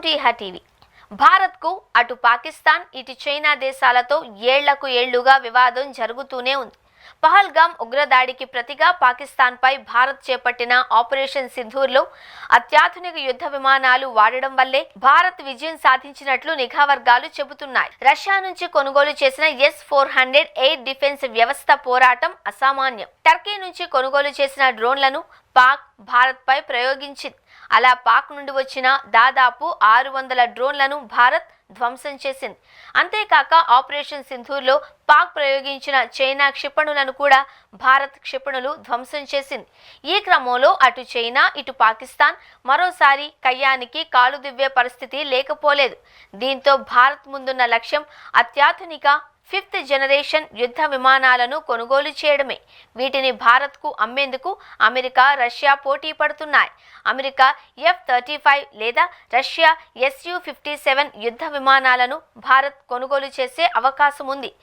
Welcome to ఇహా TV. భారత్కు అటు పాకిస్తాన్ ఇటు చైనా దేశాలతో ఏళ్లకు ఏళ్లుగా వివాదం జరుగుతూనే ఉంది. పహల్గామ్ ఉగ్రదాడికి ప్రతిగా పాకిస్తాన్పై భారత్ చేపట్టిన ఆపరేషన్ సింధూర్లో అత్యాధునిక యుద్ధ విమానాలు వాడడం వల్లే భారత్ విజయం సాధించినట్లు నిఘా వర్గాలు చెబుతున్నాయి. రష్యా నుంచి కొనుగోలు చేసిన S-400 ఎయిర్ డిఫెన్స్ వ్యవస్థ పోరాటం అసామాన్యం. టర్కీ నుంచి కొనుగోలు చేసిన డ్రోన్లను పాక్ భారత్పై ప్రయోగించింది. అలా పాక్ నుండి వచ్చిన దాదాపు 600 డ్రోన్లను భారత్ ధ్వంసం చేసింది. అంతేకాక ఆపరేషన్ సింధూర్లో పాక్ ప్రయోగించిన చైనా క్షిపణులను కూడా భారత్ క్షిపణులు ధ్వంసం చేసింది. ఈ క్రమంలో అటు చైనా ఇటు పాకిస్తాన్ మరోసారి కయ్యానికి కాలు దివ్వే పరిస్థితి లేకపోలేదు. దీంతో భారత్ ముందున్న లక్ష్యం అత్యాధునిక 5th జనరేషన్ యుద్ధ విమానాలను కొనుగోలు చేయడమే. వీటిని భారత్కు అమ్మేందుకు అమెరికా రష్యా పోటీ పడుతున్నాయి. అమెరికా F-35 లేదా రష్యా Su-57 యుద్ధ విమానాలను భారత్ కొనుగోలు చేసే అవకాశం ఉంది.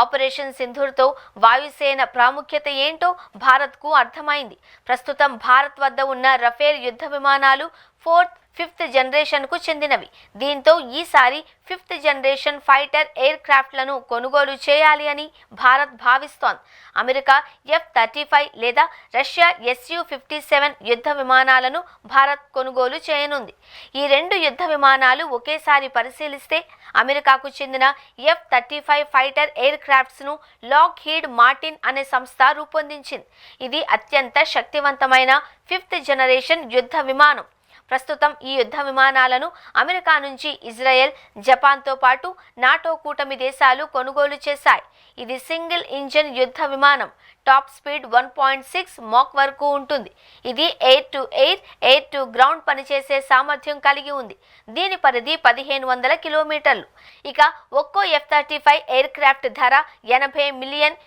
ఆపరేషన్ సింధూర్తో వాయుసేన ప్రాముఖ్యత ఏంటో భారత్కు అర్థమైంది. ప్రస్తుతం భారత్ వద్ద ఉన్న రఫేల్ యుద్ధ విమానాలు 4th, 5th జనరేషన్కు చెందినవి. దీంతో ఈసారి 5th జనరేషన్ ఫైటర్ ఎయిర్ క్రాఫ్ట్లను కొనుగోలు చేయాలి అని భారత్ భావిస్తోంది. అమెరికా F-35 లేదా రష్యా Su-57 యుద్ధ విమానాలను భారత్ కొనుగోలు చేయనుంది. ఈ రెండు యుద్ధ విమానాలు ఒకేసారి పరిశీలిస్తే అమెరికాకు చెందిన F-35 ఫైటర్ ఎయిర్ క్రాఫ్ట్స్ను లాక్హీడ్ మార్టిన్ అనే సంస్థ రూపొందించింది. ఇది అత్యంత శక్తివంతమైన 5th జనరేషన్ యుద్ధ విమానం. ప్రస్తుతం ఈ యుద్ధ విమానాలను అమెరికా నుంచి ఇజ్రాయెల్, జపాన్తో పాటు నాటో కూటమి దేశాలు కొనుగోలు చేశాయి. ఇది సింగిల్ ఇంజిన్ యుద్ధ విమానం. టాప్ స్పీడ్ 1.6 మాక్ వరకు ఉంటుంది. ఇది air to air, air to ground పనిచేసే సామర్థ్యం కలిగి ఉంది. దీని పరిధి 1500 కిలోమీటర్లు. ఇక ఒక్కో F-35 ఎయిర్ క్రాఫ్ట్ ధర $80 మిలియన్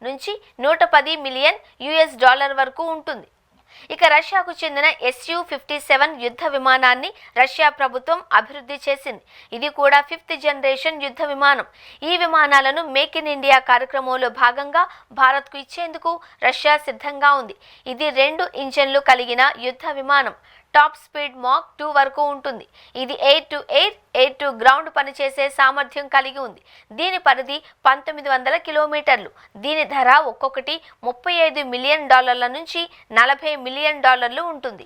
నుంచి $110 మిలియన్ వరకు ఉంటుంది. ఇక రష్యాకు చెందిన Su-57 యుద్ధ విమానాన్ని రష్యా ప్రభుత్వం అభివృద్ధి చేసింది. ఇది కూడా 5th జనరేషన్ యుద్ధ విమానం. ఈ విమానాలను మేక్ ఇన్ ఇండియా కార్యక్రమంలో భాగంగా భారత్కు ఇచ్చేందుకు రష్యా సిద్ధంగా ఉంది. ఇది 2 ఇంజన్లు కలిగిన యుద్ధ విమానం. టాప్ స్పీడ్ మాక్ 2 వరకు ఉంటుంది. ఇది air to air, air to ground పనిచేసే సామర్థ్యం కలిగి ఉంది. దీని పరిధి 1900 కిలోమీటర్లు. దీని ధర ఒక్కొక్కటి $35 మిలియన్ నుంచి $40 మిలియన్ ఉంటుంది.